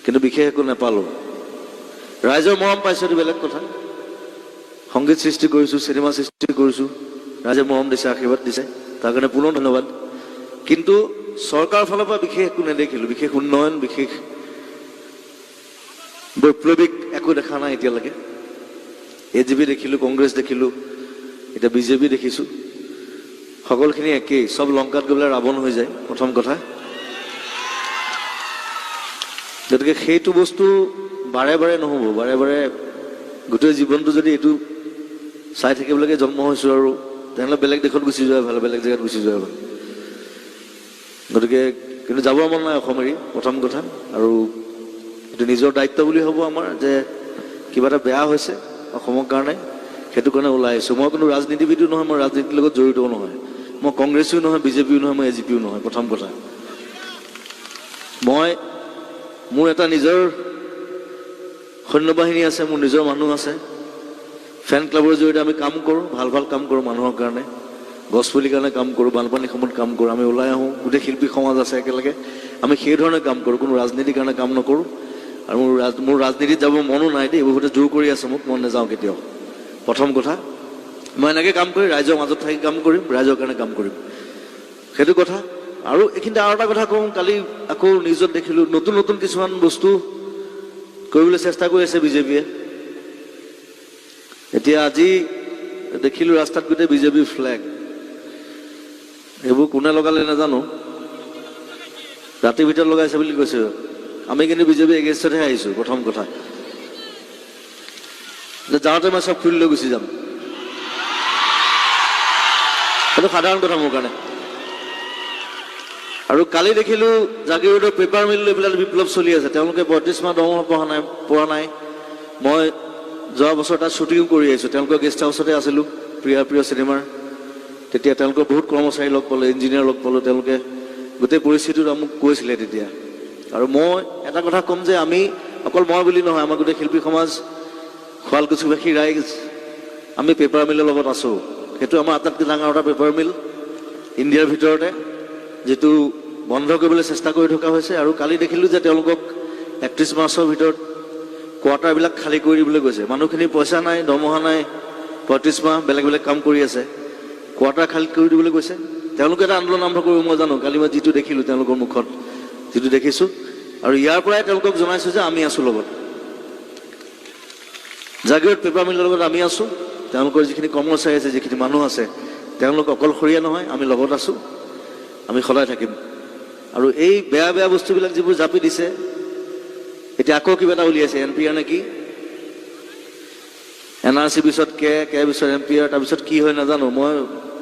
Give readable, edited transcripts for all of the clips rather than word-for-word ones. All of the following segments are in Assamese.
কিন্তু বিশেষ একো নাপালোঁ। ৰাইজৰ মৰম পাইছোঁ, এইটো বেলেগ কথা। সংগীত সৃষ্টি কৰিছোঁ, চিনেমা সৃষ্টি কৰিছোঁ, ৰাইজে মৰম দিছে, আশীৰ্বাদ দিছে, তাৰ কাৰণে পুনৰ ধন্যবাদ। কিন্তু চৰকাৰৰ ফালৰ পৰা বিশেষ একো নেদেখিলোঁ, বিশেষ উন্নয়ন, বিশেষ বৈপ্লৱিক একো দেখা নাই এতিয়ালৈকে। AGP দেখিলোঁ, কংগ্ৰেছ দেখিলোঁ, এতিয়া BJP দেখিছোঁ। সকলোখিনি একেই, চব লংকাত গ'লে ৰাৱণ হৈ যায়, প্ৰথম কথা। গতিকে সেইটো বস্তু বাৰে বাৰে নহ'ব, বাৰে বাৰে গোটেই জীৱনটো যদি এইটো চাই থাকিবলৈকে জন্ম হৈছোঁ আৰু তেনেহ'লে বেলেগ দেশত গুচি যোৱা ভাল, বেলেগ জেগাত গুচি যোৱা ভাল। গতিকে কিন্তু যাব মন নাই অসম এৰি, প্ৰথম কথা। আৰু এইটো নিজৰ দায়িত্ব বুলি হ'ব আমাৰ, যে কিবা এটা বেয়া হৈছে অসমৰ কাৰণে, সেইটো কাৰণে ওলাই আহিছোঁ। মই কোনো ৰাজনীতিবিদো নহয়, মই ৰাজনীতিৰ লগত জড়িতও নহয়, মই কংগ্ৰেছো নহয়, BJPও নহয়, মই AGPও নহয়, প্ৰথম কথা। মোৰ এটা নিজৰ সৈন্যবাহিনী আছে, মোৰ নিজৰ মানুহ আছে, ফেন ক্লাবৰ জৰিয়তে আমি কাম কৰোঁ, ভাল ভাল কাম কৰোঁ মানুহৰ কাৰণে, গছপুলিৰ কাৰণে কাম কৰোঁ, বানপানীৰ সময়ত কাম কৰোঁ, আমি ওলাই আহোঁ, গোটেই শিল্পী সমাজ আছে একেলগে, আমি সেই ধৰণে কাম কৰোঁ, কোনো ৰাজনীতিৰ কাৰণে কাম নকৰোঁ। আৰু মোৰ ৰাজনীতিত যাব মনো নাই দেই, বহুতে জোৰ কৰি আছে মোক, মই নাযাওঁ কেতিয়াও, প্ৰথম কথা। মই এনেকৈ কাম কৰি ৰাইজৰ মাজত থাকি কাম কৰিম, ৰাইজৰ কাৰণে কাম কৰিম, সেইটো কথা। আৰু এইখিনিতে আৰু এটা কথা কওঁ, কালি আকৌ নিউজত দেখিলোঁ নতুন নতুন কিছুমান বস্তু কৰিবলৈ চেষ্টা কৰি আছে BJPয়ে। এতিয়া আজি দেখিলোঁ ৰাস্তাত গোটেই BJP ফ্লেগ, এইবোৰ কোনে লগালে নাজানো, ৰাতিৰ ভিতৰত লগাইছে বুলি কৈছে। আমি কিন্তু BJP এগেইনষ্টতহে আহিছোঁ, প্ৰথম কথা। যাওঁতে মই চব খুলি লৈ গুচি যাম, সেইটো সাধাৰণ কথা মোৰ কাৰণে। আৰু কালি দেখিলোঁ জাগিৰোডৰ পেপাৰ মিল লৈ পেলাই বিপ্লৱ চলি আছে, তেওঁলোকে ৩৫ মাহ দৰমহা পোৱা নাই। মই যোৱা বছৰ তাত শ্বুটিঙো কৰি আহিছোঁ, তেওঁলোকৰ গেষ্ট হাউচতে আছিলোঁ, প্ৰিয় চিনেমাৰ। তেতিয়া তেওঁলোকৰ বহুত কৰ্মচাৰী লগ পালোঁ, ইঞ্জিনিয়াৰ লগ পালোঁ, তেওঁলোকে গোটেই পৰিস্থিতিটো মোক কৈছিলে তেতিয়া। আৰু মই এটা কথা ক'ম যে আমি অকল মই বুলি নহয়, আমাৰ গোটেই শিল্পী সমাজ, শুৱালকুছিবাসী ৰাইজ, আমি পেপাৰ মিলৰ লগত আছোঁ। সেইটো আমাৰ আটাইতকৈ ডাঙৰ এটা পেপাৰ মিল ইণ্ডিয়াৰ ভিতৰতে, যিটো বন্ধ কৰিবলৈ চেষ্টা কৰি থকা হৈছে। আৰু কালি দেখিলোঁ যে তেওঁলোকক ৩১ মাৰ্চৰ ভিতৰত কোৱাৰ্টাৰবিলাক খালী কৰি দিবলৈ কৈছে। মানুহখিনি পইচা নাই, দৰমহা নাই, ৩৫ মাহ বেলেগ বেলেগ কাম কৰি আছে, কোৱাৰ্টাৰ খালী কৰি দিবলৈ কৈছে। তেওঁলোকে এটা আন্দোলন আৰম্ভ কৰিব, মই জানো। কালি মই যিটো দেখিলোঁ তেওঁলোকৰ মুখত, যিটো দেখিছোঁ, আৰু ইয়াৰ পৰাই তেওঁলোকক জনাইছোঁ যে আমি আছোঁ লগত, জাগিৰোড পেপাৰ মিলৰ লগত আমি আছোঁ। তেওঁলোকৰ যিখিনি কৰ্মচাৰী আছে, যিখিনি মানুহ আছে, তেওঁলোক অকলশৰীয়া নহয়, আমি লগত আছোঁ, আমি সদায় থাকিম। আৰু এই বেয়া বেয়া বস্তুবিলাক যিবোৰ জাপি দিছে, এতিয়া আকৌ কিবা এটা উলিয়াইছে, NPR নে কি, NRC পিছত কে পিছত NPR, তাৰপিছত কি হয় নাজানো। মই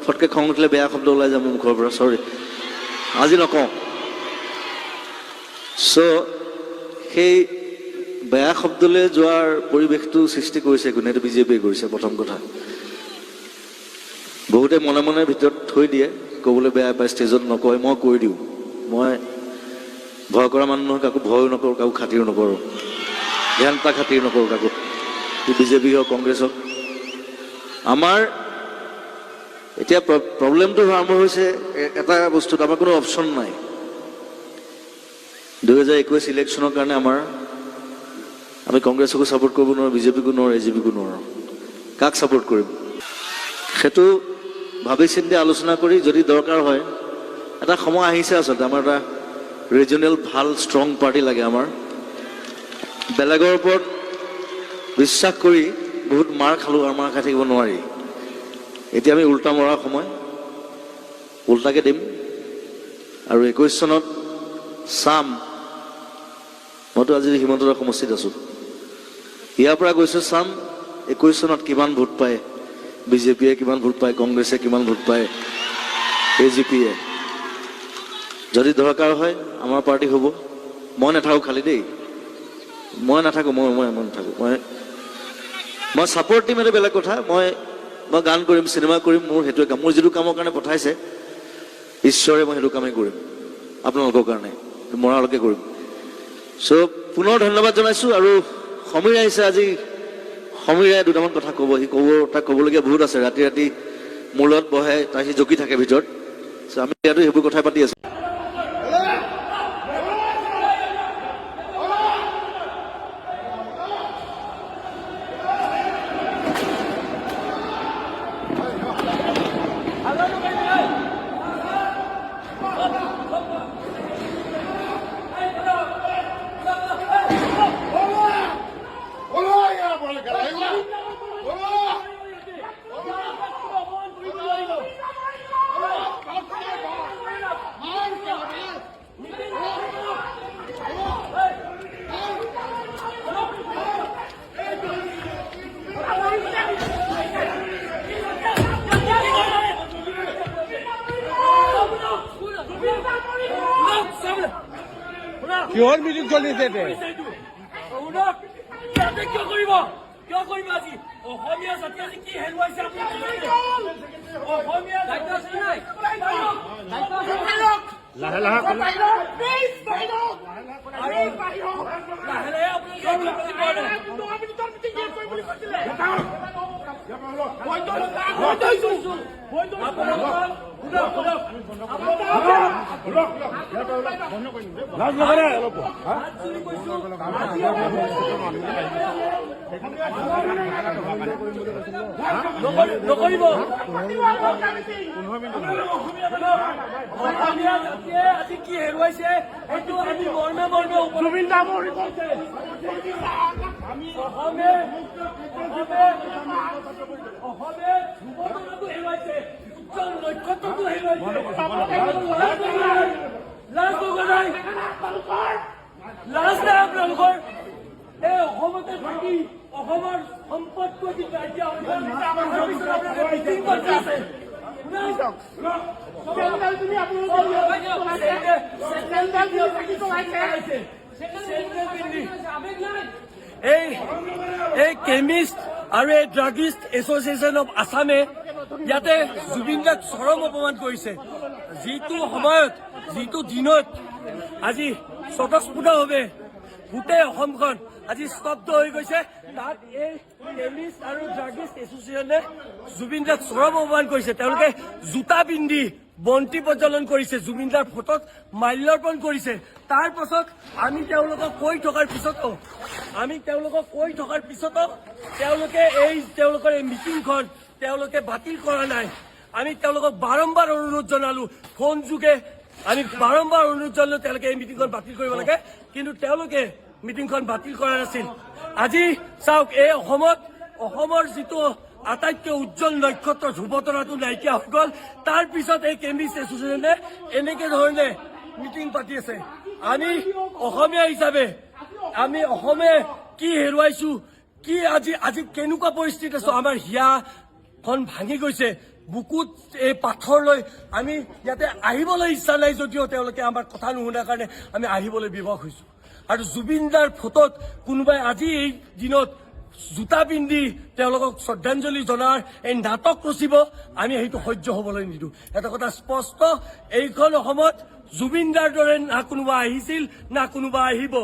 ফটকৈ খং উঠিলে বেয়া শব্দ ওলাই যাম মোৰ মুখৰ পৰা, চৰি, আজি নকওঁ। সেই বেয়া শব্দলৈ যোৱাৰ পৰিৱেশটো সৃষ্টি কৰিছে কোনে? এইটো BJPয়ে কৰিছে, প্ৰথম কথা। বহুতে মনে মনে ভিতৰত থৈ দিয়ে, ক'বলৈ বেয়া পায়, ষ্টেজত নকয়, মই কৈ দিওঁ। মই ভয় কৰা মানুহ নহয়, কাকো ভয়ো নকৰোঁ, কাকো খাতিৰো নকৰোঁ, ধ্যানতা খাতিৰ নকৰোঁ কাকো, BJP হওক কংগ্ৰেছ হওক। আমাৰ এতিয়া প্ৰব্লেমটো আৰম্ভ হৈছে এটা বস্তুত, আমাৰ কোনো অপশ্যন নাই। 2021 ইলেকশ্যনৰ কাৰণে আমি কংগ্ৰেছকো ছাপোৰ্ট কৰিব নোৱাৰোঁ, BJPকো নোৱাৰোঁ, AGPকো নোৱাৰোঁ। কাক ছাপোৰ্ট কৰিম সেইটো ভাবি চিন্তি আলোচনা কৰি, যদি দৰকাৰ হয়, এটা সময় আহিছে আচলতে, আমাৰ এটা ৰিজনেল ভাল ষ্ট্ৰং পাৰ্টি লাগে। আমাৰ বেলেগৰ ওপৰত বিশ্বাস কৰি বহুত মাৰ খালোঁ, আৰু মাৰ খাই থাকিব নোৱাৰি। এতিয়া আমি উল্টা মৰাৰ সময়, উল্টাকে দিম। আৰু 21 চনত চাম, মইতো আজি হিমন্ত দাৰ সমষ্টিত আছোঁ, ইয়াৰ পৰা গৈছোঁ, চাম 21 চনত কিমান ভোট পায় BJPয়ে, কিমান ভোট পায় কংগ্ৰেছে, কিমান ভোট পায় AGPয়ে। যদি দৰকাৰ হয় আমাৰ পাৰ্টি হ'ব। মই নাথাকোঁ খালি দেই, মই নাথাকোঁ, মই নাথাকোঁ, মই ছাপোৰ্ট দিম, এইটো বেলেগ কথা। মই গান কৰিম, চিনেমা কৰিম, মোৰ সেইটোৱে কাম। মোৰ যিটো কামৰ কাৰণে পঠাইছে ঈশ্বৰে, মই সেইটো কামেই কৰিম আপোনালোকৰ কাৰণে, মৰালৈকে কৰিম। পুনৰ ধন্যবাদ জনাইছোঁ। আৰু সমীৰ আহিছে আজি, সমীৰে দুটামান কথা ক'ব, তাক ক'বলগীয়া বহুত আছে। ৰাতি ৰাতি মোৰ লগত বহে, তাই সি জকি থাকে ভিতৰত। আমি ইয়াতো সেইবোৰ কথাই পাতি আছোঁ। কিহৰ মিটিং চলিছে কিয় কৰিব আজি অসমীয়া জাতি আজি কি হেৰুৱাইছে অসমীয়া দায়িত্ব আছে নাই লাহে লাহে নকৰিব অসমীয়া জাতিয়ে আজি কি হেৰুৱাইছে সেইটো আমি মৰ্মে মৰ্মে উপলব্ধি অসমে যুৱকটো হেৰুৱাইছে উজ্জ্বল নক্ষত্ৰটো হেৰুৱাইছে লাজ নাই আপোনালোকৰ এই অসমতে থাকি অসমৰ সম্পদটো আজি নাইকিয়া হৈছে এই কেমিষ্ট আৰু এই ড্ৰাগিষ্ট এছ'চিয়েশ্যন অফ আছামে ইয়াতে জুবিন দাক চৰম অপমান কৰিছে যিটো সময়ত যিটো দিনত আজি স্বতঃস্ফূৰ্তভাৱে গোটেই অসমখন আজি স্তব্ধ হৈ গৈছে তাত এই কেমিষ্ট আৰু ড্ৰাগিষ্ট এছ'চিয়েশ্যনে জুবিন দাক চৰম অপমান কৰিছে তেওঁলোকে জোতা পিন্ধি বন্তি প্ৰজ্বলন কৰিছে জুবিন দাৰ ফটোত মাল্যাৰ্পণ কৰিছে তাৰ পাছত আমি তেওঁলোকক কৈ থকাৰ পিছতো তেওঁলোকে তেওঁলোকৰ এই মিটিংখন তেওঁলোকে বাতিল কৰা নাই আমি তেওঁলোকক বাৰম্বাৰ অনুৰোধ জনালো ফোন যোগে আমি বাৰম্বাৰ অনুৰোধ জনালো তেওঁলোকে এই মিটিংখন বাতিল কৰিব লাগে কিন্তু তেওঁলোকে মিটিংখন বাতিল কৰা নাছিল আজি চাওক এই অসমৰ যিটো আটাইতকৈ উজ্জ্বল নক্ষত্ৰ ধ্ৰুৱতৰাটো নাইকিয়া হৈ গ'ল তাৰ পিছত এই কেমিষ্ট এছ'চিয়েশ্যনে এনেকে ধৰণে মিটিং পাতি আছে আমি অসমীয়া হিচাপে আমি অসমে কি হেৰুৱাইছো কি আজি কেনেকুৱা পৰিস্থিতি আছো আমাৰ হিয়াখন ভাঙি গৈছে বুকুত এই পাথৰ লৈ আমি ইয়াতে আহিবলৈ ইচ্ছা নাই যদিও তেওঁলোকে আমাৰ কথা নুশুনাৰ কাৰণে আমি আহিবলৈ বিবশ হৈছো আৰু জুবিন দাৰ ফটোত কোনোবাই আজি এই দিনত জোতা পিন্ধি তেওঁলোকক শ্ৰদ্ধাঞ্জলি জনাৰ এই নাটক ৰচিব আমি সেইটো সহ্য হ'বলৈ নিদিওঁ এটা কথা স্পষ্ট এইখন অসমত জুবিন দাৰ দৰে না কোনোবা আহিছিল না কোনোবা আহিব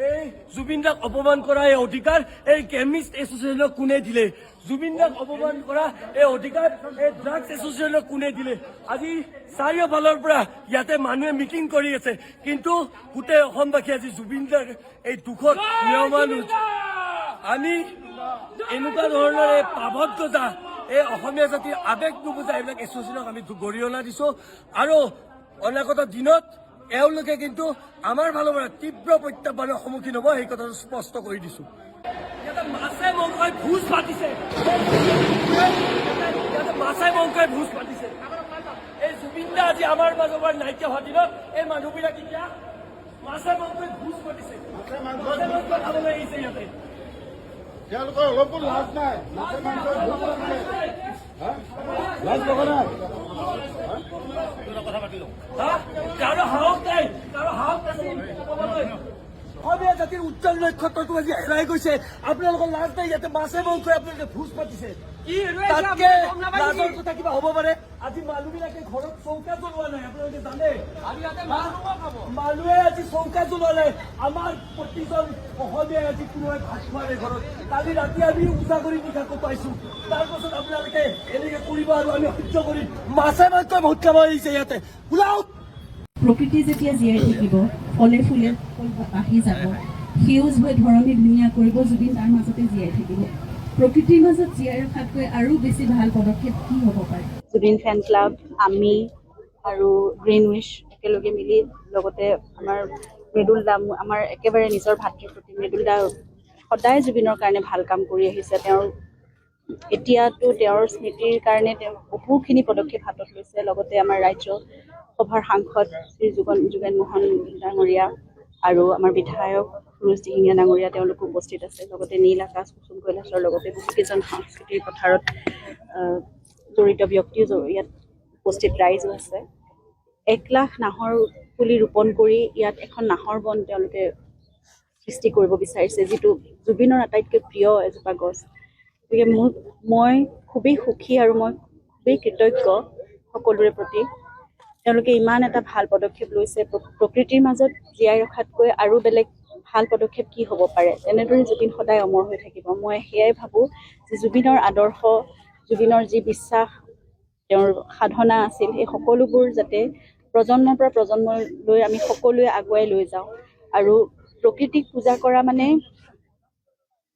এই জুবিন দাক অপমান কৰা এই অধিকাৰ এই কেমিষ্ট এছ'চিয়েশ্যনক কোনে দিলে জুবিন দাক অপমান কৰা এই অধিকাৰ এই ড্ৰাগছ এছ'চিয়েশ্যনক কোনে দিলে আজি চাৰিওফালৰ পৰা ইয়াতে মানুহে মিটিং কৰি আছে কিন্তু গোটেই অসমবাসী আজি জুবিন দাৰ এই দুখত নিয়মানুজ আমি এনেকুৱা ধৰণৰ এই পাবদ্ধতা এই অসমীয়া জাতিৰ আৱেগ নুবুজা এইবিলাক এছ'চিয়েশ্যনক আমি গৰিহণা দিছো আৰু অনাগত দিনত এওঁলোকে কিন্তু আমাৰ ফালৰ পৰা তীব্ৰ প্ৰত্যাহ্বানৰ সন্মুখীন হ'ব সেই কথাটো স্পষ্ট কৰি দিছো মাছে মংসই ভোজ পাতিছে এই জুবিন দা আজি আমাৰ মাজৰ পৰা নাইকিয়া হোৱা দিনত এই মানুহবিলাক এতিয়া মাছে মংসই ভোজ পাতিছে খাবলৈ আহিছে ইয়াতে তেওঁলোকৰ অলপো লাজ নাই লাজ লগা নাই কাৰো সাহস নাই অসমীয়া জাতিৰ উজ্জ্বল নক্ষত্ৰটো আজি হেৰাই গৈছে আপোনালোকৰ লাজ নাই ইয়াতে মাছে মংসই আপোনালোকে ভোজ পাতিছে তাতকে লাজৰ কথা কিবা হ'ব পাৰে আজি মানুহবিলাকে ঘৰত চৌকা জ্বলোৱা নাই আপোনালোকে জানে মানুহে আজি চৌকা জ্বলোৱা নাই আমাৰ প্ৰতিজন অসমীয়াই আজি কোনোবাই ভাত খোৱা নাই ঘৰত কালি ৰাতি আমি উজা কৰি নিশাকো পাইছো তাৰ পাছত আপোনালোকে এনেকে কৰিব আৰু আমি সহ্য কৰিম মাছে মাংসই বহুত খাব আহিছে ইয়াতে ওলাওক প্ৰকৃতি যেতিয়া জীয়াই থাকিব ফলে ফুলে বাঢ়ি যাব সেউজ হৈ ধৰণী ধুনীয়া কৰিব জুবিন তাৰ মাজতে জীয়াই থাকিব প্ৰকৃতিৰ মাজত জীয়াই ৰখাতকৈ আৰু বেছি ভাল পদক্ষেপ কি হ'ব পাৰে জুবিন ফেন ক্লাব আমি আৰু গ্ৰীণ উইচ একেলগে মিলি লগতে আমাৰ মৃদুল দা আমাৰ একেবাৰে নিজৰ ভাতৃৰ প্ৰতি মৃদুল দা সদায় জুবিনৰ কাৰণে ভাল কাম কৰি আহিছে তেওঁৰ এতিয়াতো তেওঁৰ স্মৃতিৰ কাৰণে তেওঁ বহুখিনি পদক্ষেপ হাতত লৈছে লগতে আমাৰ ৰাজ্য সভাৰ সাংসদ শ্ৰী যোগেন মোহন ডাঙৰীয়া আৰু আমাৰ বিধায়ক সুৰুজ দিহিঙীয়া ডাঙৰীয়া তেওঁলোকো উপস্থিত আছে লগতে নীল আকাশ কুসুম কৈলাশৰ লগতে বহুকেইজন সাংস্কৃতিক পথাৰত জড়িত ব্যক্তিও ইয়াত উপস্থিত ৰাইজো আছে 1 লাখ নাহৰ পুলি ৰোপণ কৰি ইয়াত এখন নাহৰ বন তেওঁলোকে সৃষ্টি কৰিব বিচাৰিছে, যিটো জুবিনৰ আটাইতকৈ প্ৰিয় এজোপা গছ। গতিকে মই খুবেই সুখী আৰু মই খুবেই কৃতজ্ঞ সকলোৰে প্ৰতি। তেওঁলোকে ইমান এটা ভাল পদক্ষেপ লৈছে। প্ৰকৃতিৰ মাজত জীয়াই ৰখাতকৈ আৰু বেলেগ ভাল পদক্ষেপ কি হ'ব পাৰে। তেনেদৰে জুবিন সদায় অমৰ হৈ থাকিব। মই সেয়াই ভাবোঁ যে জুবিনৰ আদৰ্শ, জুবিনৰ যি বিশ্বাস, তেওঁৰ সাধনা আছিল, এই সকলোবোৰ যাতে প্ৰজন্মৰ পৰা প্ৰজন্মলৈ আমি সকলোৱে আগুৱাই লৈ যাওঁ। আৰু প্ৰকৃতিক পূজা কৰা মানে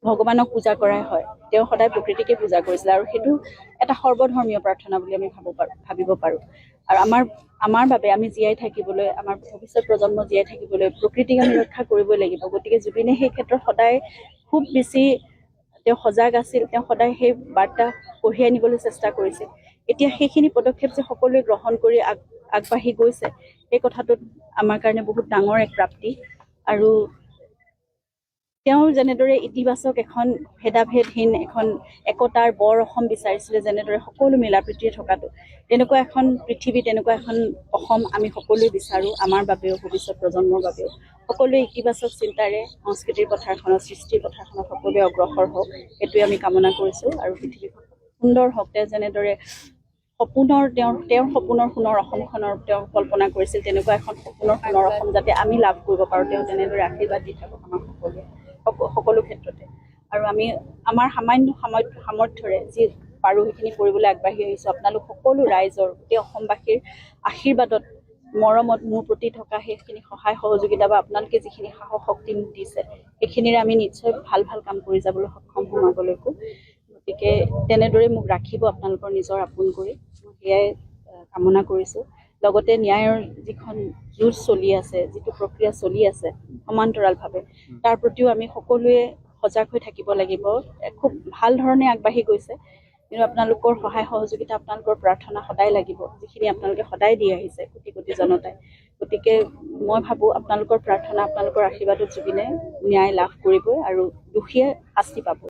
ভগৱানক পূজা কৰাই হয়। তেওঁ সদায় প্ৰকৃতিকে পূজা কৰিছিলে আৰু সেইটো এটা সৰ্বধৰ্মীয় প্ৰাৰ্থনা বুলি আমি ভাবিব পাৰোঁ। আৰু আমাৰ বাবে আমি জীয়াই থাকিবলৈ, আমাৰ ভৱিষ্যত প্ৰজন্ম জীয়াই থাকিবলৈ প্ৰকৃতিক আমি ৰক্ষা কৰিবই লাগিব। গতিকে জুবিনে সেই ক্ষেত্ৰত সদায় খুব বেছি তেওঁ সজাগ আছিল। তেওঁ সদায় সেই বাৰ্তা কঢ়িয়াই নিবলৈ চেষ্টা কৰিছিল। এতিয়া সেইখিনি পদক্ষেপ যে সকলোৱে গ্ৰহণ কৰি আগবাঢ়ি গৈছে, সেই কথাটোত আমাৰ কাৰণে বহুত ডাঙৰ এক প্ৰাপ্তি। আৰু তেওঁ যেনেদৰে ইতিবাচক এখন ভেদাভেদহীন এখন একতাৰ বৰ অসম বিচাৰিছিলে, যেনেদৰে সকলো মিলা প্ৰীতিৰে থকাটো, তেনেকুৱা এখন পৃথিৱী, তেনেকুৱা এখন অসম আমি সকলোৱে বিচাৰোঁ। আমাৰ বাবেও, ভৱিষ্যত প্ৰজন্মৰ বাবেও সকলোৱে ইতিবাচক চিন্তাৰে সংস্কৃতিৰ পথাৰখনত, সৃষ্টিৰ পথাৰখনত সকলোৱে অগ্ৰসৰ হওক, সেইটোৱে আমি কামনা কৰিছোঁ। আৰু পৃথিৱীখন সুন্দৰ হওক। তেওঁ যেনেদৰে তেওঁৰ সপোনৰ সোণৰ অসমখনৰ তেওঁ কল্পনা কৰিছিল, তেনেকুৱা এখন সপোনৰ সোণৰ অসম যাতে আমি লাভ কৰিব পাৰোঁ, তেওঁ তেনেদৰে আশীৰ্বাদ দি থাকক আমাৰ সকলো ক্ষেত্ৰতে। আৰু আমি আমাৰ সামান্য সামৰ্থ্যৰে যি পাৰোঁ সেইখিনি কৰিবলৈ আগবাঢ়ি আহিছোঁ। আপোনালোক সকলো ৰাইজৰ, গোটেই অসমবাসীৰ আশীৰ্বাদত, মৰমত মোৰ প্ৰতি থকা সেইখিনি সহায় সহযোগিতা বা আপোনালোকে যিখিনি সাহস শক্তি মোক দিছে, সেইখিনিৰে আমি নিশ্চয় ভাল কাম কৰি যাবলৈ সক্ষম হ'ম আগলৈকো। গতিকে তেনেদৰে মোক ৰাখিব আপোনালোকৰ নিজৰ আপোন কৰি, মই সেয়াই কামনা কৰিছোঁ। লগতে ন্যায়ৰ যিখন যুঁজ চলি আছে, যিটো প্ৰক্ৰিয়া চলি আছে সমান্তৰালভাৱে, তাৰ প্ৰতিও আমি সকলোৱে সজাগ হৈ থাকিব লাগিব। খুব ভাল ধৰণে আগবাঢ়ি গৈছে, কিন্তু আপোনালোকৰ সহায় সহযোগিতা, আপোনালোকৰ প্ৰাৰ্থনা সদায় লাগিব, যিখিনি আপোনালোকে সদায় দি আহিছে কোটি কোটি জনতাই। গতিকে মই ভাবোঁ আপোনালোকৰ প্ৰাৰ্থনা, আপোনালোকৰ আশীৰ্বাদত জুবিনে ন্যায় লাভ কৰিবই আৰু দোষীয়ে শাস্তি পাব।